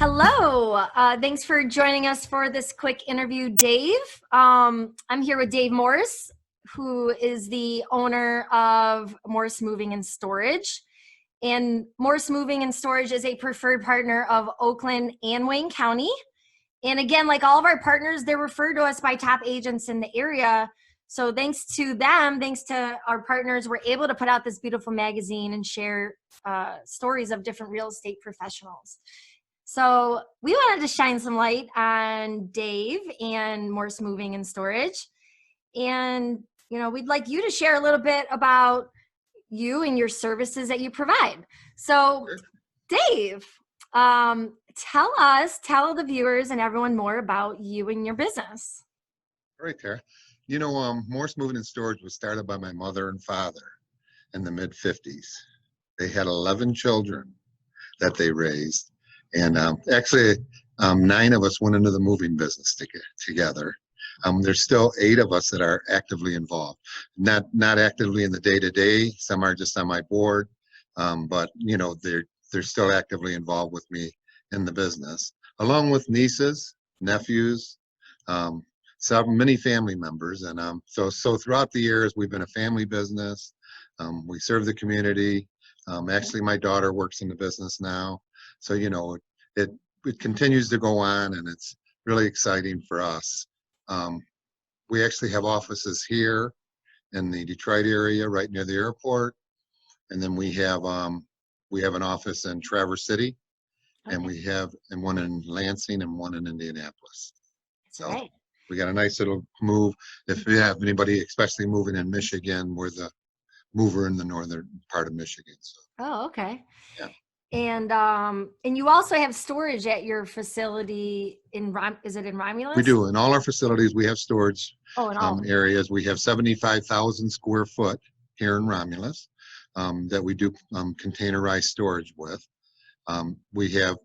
Hello. Thanks for joining us for this quick interview, Dave. I'm here with Dave Morse, who is the owner of Morse Moving and Storage. And Morse Moving and Storage is a preferred partner of Oakland and Wayne County. And again, like all of our partners, they're referred to us by top agents in the area. So thanks to them, thanks to our partners, we're able to put out this beautiful magazine and share stories of different real estate professionals. So we wanted to shine some light on Dave and Morse Moving and Storage. And, we'd like you to share a little bit about you and your services that you provide. So Dave, tell the viewers and everyone more about you and your business. Right there. Morse Moving and Storage was started by my mother and father in the mid-50s. They had 11 children that they raised. And actually, 9 of us went into the moving business together. There's still 8 of us that are actively involved. Not actively in the day-to-day. Some are just on my board, but they're still actively involved with me in the business, along with nieces, nephews, many family members. And so throughout the years, we've been a family business. We serve the community. Actually, my daughter works in the business now. So, it continues to go on, and it's really exciting for us. We actually have offices here in the Detroit area, right near the airport. And then we have an office in Traverse City, and we have one in Lansing and one in Indianapolis. So right. We got a nice little move. If you have anybody, especially moving in Michigan, we're the mover in the northern part of Michigan. So. Oh, okay. Yeah. And you also have storage at your facility is it in Romulus? We do. In all our facilities, we have storage areas. We have 75,000 square foot here in Romulus that we do containerized storage with. We have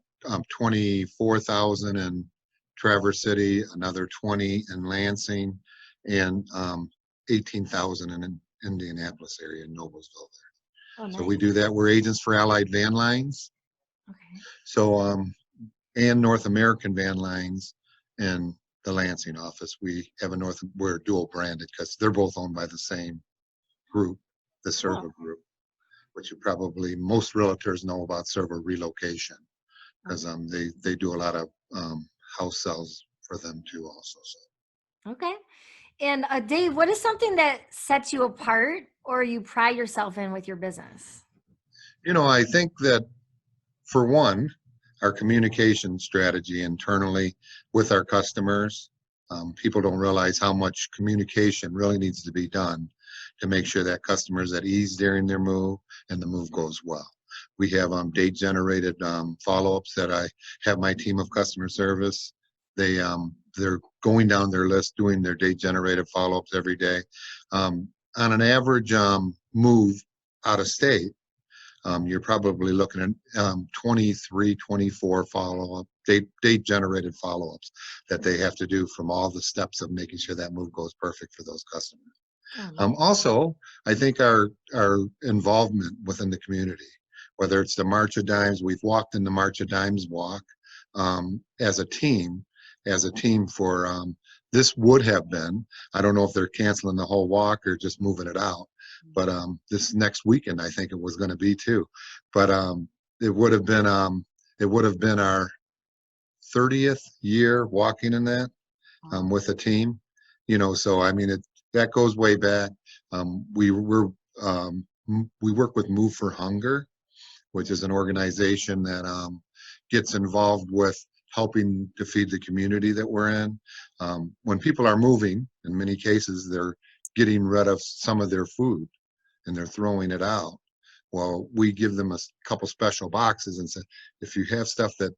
24,000 in Traverse City, another 20 in Lansing, and 18,000 in Indianapolis area in Noblesville there. Oh, nice. So we do that. We're agents for Allied Van Lines. Okay. So, and North American Van Lines in the Lansing office. We're dual branded because they're both owned by the same group, the Servo Group, which most realtors know about Servo Relocation because they do a lot of house sales for them too also. So. Okay. And Dave, what is something that sets you apart or you pride yourself in with your business? I think that for one, our communication strategy internally with our customers, people don't realize how much communication really needs to be done to make sure that customers at ease during their move and the move goes well. We have date-generated follow-ups that I have my team of customer service. They're going down their list, doing their date-generated follow-ups every day. On an average move out of state, you're probably looking at 23, 24 follow-up, date-generated follow-ups that they have to do from all the steps of making sure that move goes perfect for those customers. Also, I think our involvement within the community, whether it's the March of Dimes, we've walked in the March of Dimes walk as a team for this would have been, I don't know if they're canceling the whole walk or just moving it out, but this next weekend I think it was going to be too, but it would have been our 30th year walking in that with a team, so I mean that goes way back. We work with Move for Hunger, which is an organization that gets involved with helping to feed the community that we're in. When people are moving, in many cases, they're getting rid of some of their food and they're throwing it out. Well, we give them a couple special boxes and say, if you have stuff that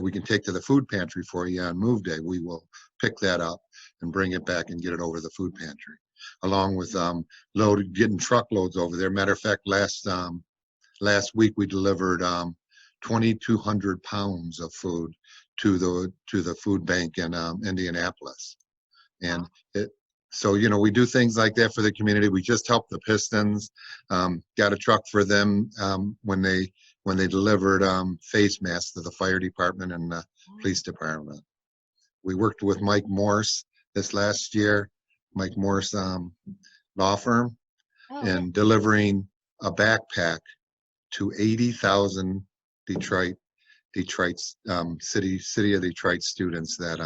we can take to the food pantry for you on move day, we will pick that up and bring it back and get it over to the food pantry, along with getting truckloads over there. Matter of fact, last week we delivered 2,200 pounds of food to the food bank in Indianapolis, and So, we do things like that for the community. We just helped the Pistons, got a truck for them when they delivered face masks to the fire department and the police department. We worked with Mike Morse this last year, Mike Morse law firm, Oh, okay. in delivering a backpack to 80,000 Detroit city of Detroit students that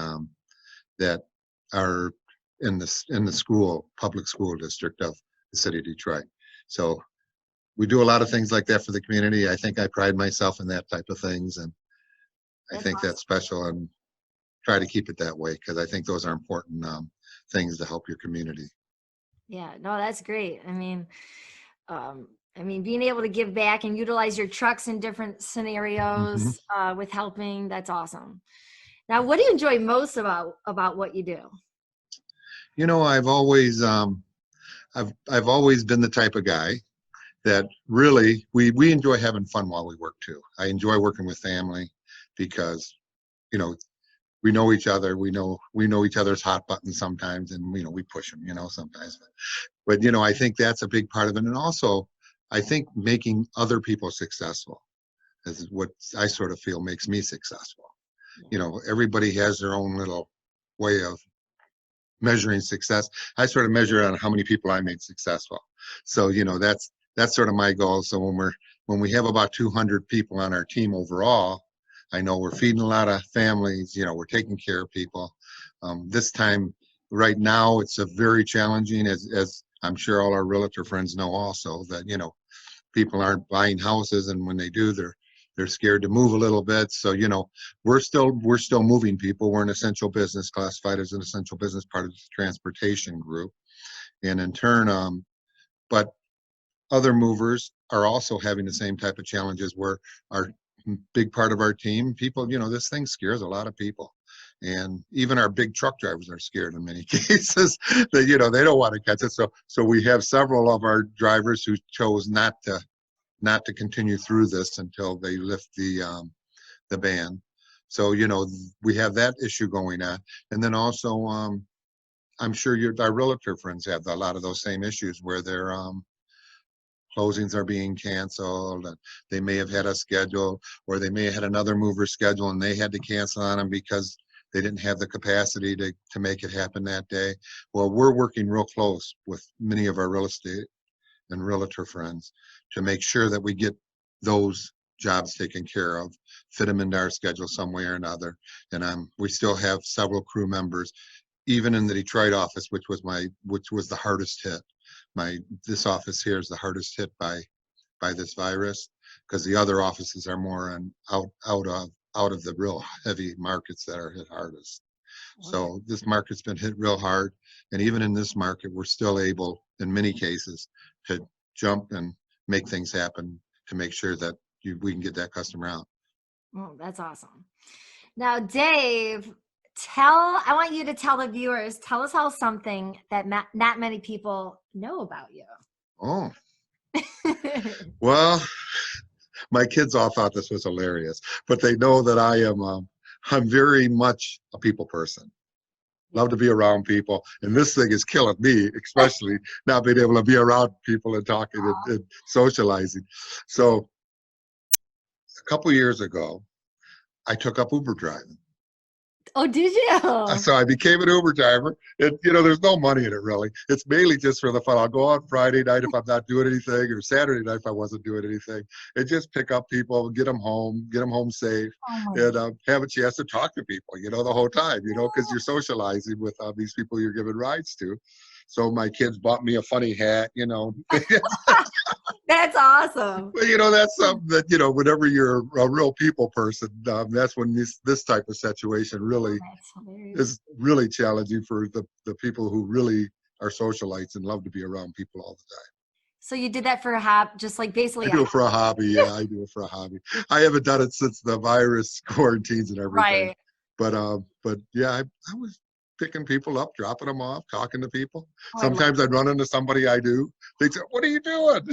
are in the public school district of the city of Detroit. So we do a lot of things like that for the community. I think I pride myself in that type of things, and I That's think awesome. that's special, and try to keep it that way because I think those are important things to help your community. Yeah, no, that's great. Being able to give back and utilize your trucks in different Mhm. scenarios with helping, that's awesome. Now, what do you enjoy most about what you do? I've always I've always been the type of guy that really we enjoy having fun while we work too. I enjoy working with family because you know we know each other. We know each other's hot buttons sometimes, and we push them. Sometimes, but I think that's a big part of it. And also, I think making other people successful is what I sort of feel makes me successful. Everybody has their own little way of measuring success. I sort of measure on how many people I made successful. So, that's sort of my goal. So when we have about 200 people on our team overall, I know we're feeding a lot of families, we're taking care of people. This time, right now, it's a very challenging, as I'm sure all our realtor friends know also, that, people aren't buying houses, and when they do, they're scared to move a little bit. So, we're still moving people. We're an essential business, classified as an essential business, part of the transportation group. And in turn, but other movers are also having the same type of challenges where our big part of our team, people, this thing scares a lot of people. And even our big truck drivers are scared in many cases that, they don't want to catch it. So we have several of our drivers who chose not to continue through this until they lift the ban. So, we have that issue going on. And then also, I'm sure our realtor friends have a lot of those same issues where their closings are being canceled, and they may have had a schedule, or they may have had another mover schedule and they had to cancel on them because they didn't have the capacity to make it happen that day. Well, we're working real close with many of our real estate and realtor friends to make sure that we get those jobs taken care of, fit them into our schedule some way or another. And we still have several crew members, even in the Detroit office, which was the hardest hit. This office here is the hardest hit by this virus, because the other offices are more out of the real heavy markets that are hit hardest. Okay. So this market's been hit real hard, and even in this market, we're still able, in many cases, to jump and make things happen to make sure that we can get that customer out. Oh, that's awesome. Now, Dave, I want you to tell the viewers, tell us how something that not many people know about you. Oh, well, my kids all thought this was hilarious, but they know that I'm very much a people person. Love to be around people, and this thing is killing me, especially not being able to be around people and talking and socializing. So a couple years ago, I took up Uber driving. Oh, did you? So I became an Uber driver. And, there's no money in it, really. It's mainly just for the fun. I'll go on Friday night if I'm not doing anything, or Saturday night if I wasn't doing anything, and just pick up people, get them home safe, Oh my and have a chance to talk to people, the whole time, because you're socializing with these people you're giving rides to. So my kids bought me a funny hat, That's awesome. But that's something that whenever you're a real people person, that's when this type of situation really That's hilarious. is really challenging for the people who really are socialites and love to be around people all the time. So you did that for a hobby, just like basically I do it for a hobby. Yeah, I do it for a hobby. I haven't done it since the virus quarantines and everything. Right. But yeah, I was picking people up, dropping them off, talking to people. Oh, Sometimes I'd run into somebody I do. They'd say, "What are you doing?"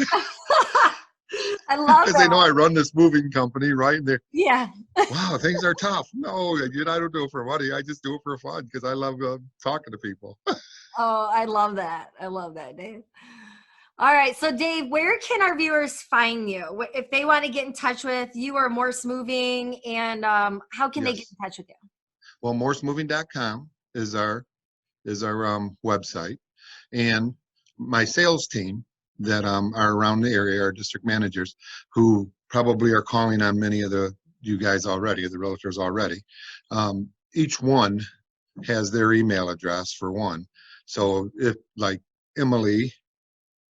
I love Because they know that. I run this moving company, right? And they're, Yeah. wow, things are tough. No, I don't do it for money. I just do it for fun because I love talking to people. Oh, I love that. I love that, Dave. All right. So, Dave, where can our viewers find you? If they want to get in touch with you or Morse Moving, and how can they get Yes. in touch with you? Well, morsemoving.com is our website, and my sales team that are around the area, our district managers, who probably are calling on many of you guys already, the realtors already. Each one has their email address for one. So if like Emily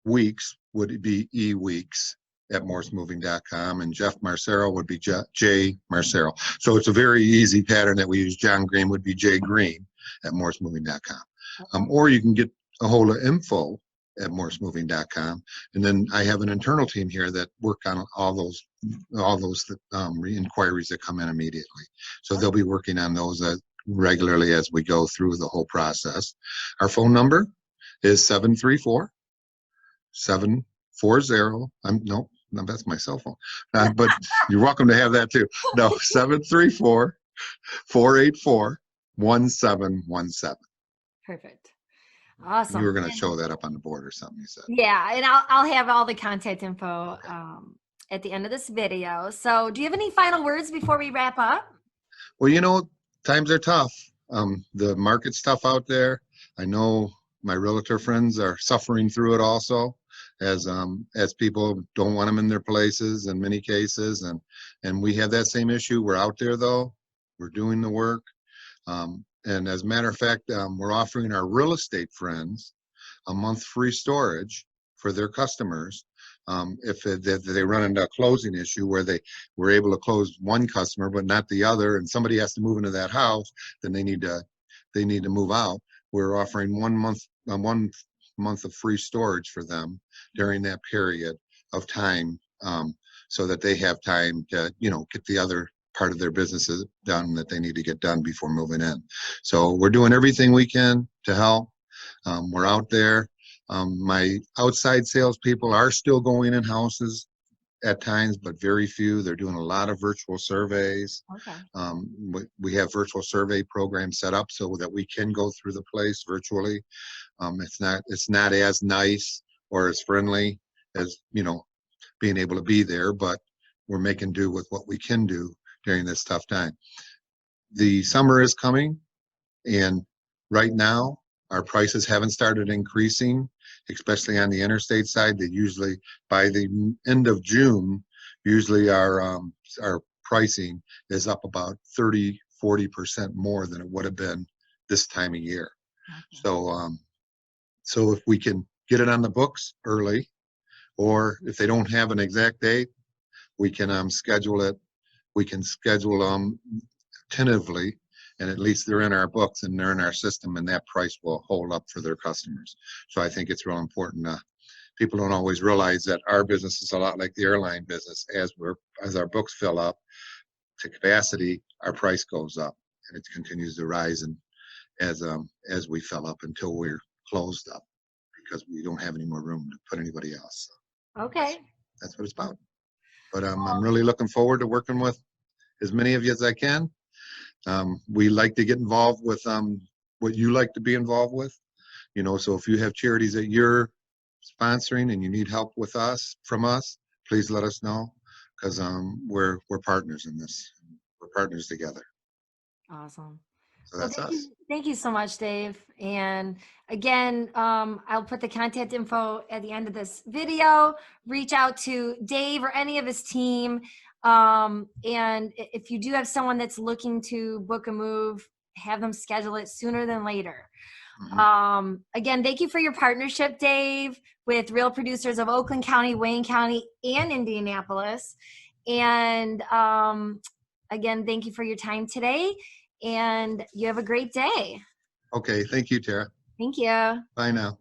Weeks would be eweeks@morsemoving.com, and Jeff Marcero would be J Marcero. So it's a very easy pattern that we use. John Green would be J Green at morsemoving.com. Okay. Or you can get a hold of info@morsemoving.com, and then I have an internal team here that work on all those inquiries that come in immediately. So they'll be working on those regularly as we go through the whole process. Our phone number is 734-740. No, that's my cell phone. But you're welcome to have that too. No, 734-484-1717. Perfect. You Awesome. were going to show that up on the board or something, you said. Yeah, and I'll have all the contact info at the end of this video. So, do you have any final words before we wrap up? Well, times are tough. The market's tough out there. I know my realtor friends are suffering through it also, as people don't want them in their places in many cases, and we have that same issue. We're out there though. We're doing the work. And as a matter of fact, we're offering our real estate friends a month free storage for their customers. If they run into a closing issue where they were able to close one customer but not the other, and somebody has to move into that house, then they need to move out. We're offering 1 month of free storage for them during that period of time, so that they have time to get the other part of their businesses done that they need to get done before moving in. So we're doing everything we can to help. We're out there. My outside salespeople are still going in houses at times, but very few. They're doing a lot of virtual surveys. Okay. We have virtual survey programs set up so that we can go through the place virtually. It's not as nice or as friendly as being able to be there, but we're making do with what we can do during this tough time. The summer is coming, and right now our prices haven't started increasing, especially on the interstate side. That usually by the end of June, usually our pricing is up about 30-40% more than it would have been this time of year. Okay. So if we can get it on the books early, or if they don't have an exact date, we can schedule it. We can schedule them tentatively, and at least they're in our books and they're in our system, and that price will hold up for their customers. So I think it's real important. People don't always realize that our business is a lot like the airline business. As our books fill up to capacity, our price goes up, and it continues to rise, and as we fill up until we're closed up, because we don't have any more room to put anybody else. Okay. That's what it's about. But I'm really looking forward to working with as many of you as I can. We like to get involved with what you like to be involved with. So if you have charities that you're sponsoring and you need help from us, please let us know, because we're partners in this. We're partners together. Awesome. So that's us. Thank you so much, Dave. And again, I'll put the contact info at the end of this video. Reach out to Dave or any of his team. And if you do have someone that's looking to book a move, have them schedule it sooner than later. Mm-hmm. Again, thank you for your partnership, Dave, with Real Producers of Oakland County, Wayne County, and Indianapolis. And again, thank you for your time today. And you have a great day. Okay. Thank you, Tara. Thank you. Bye now.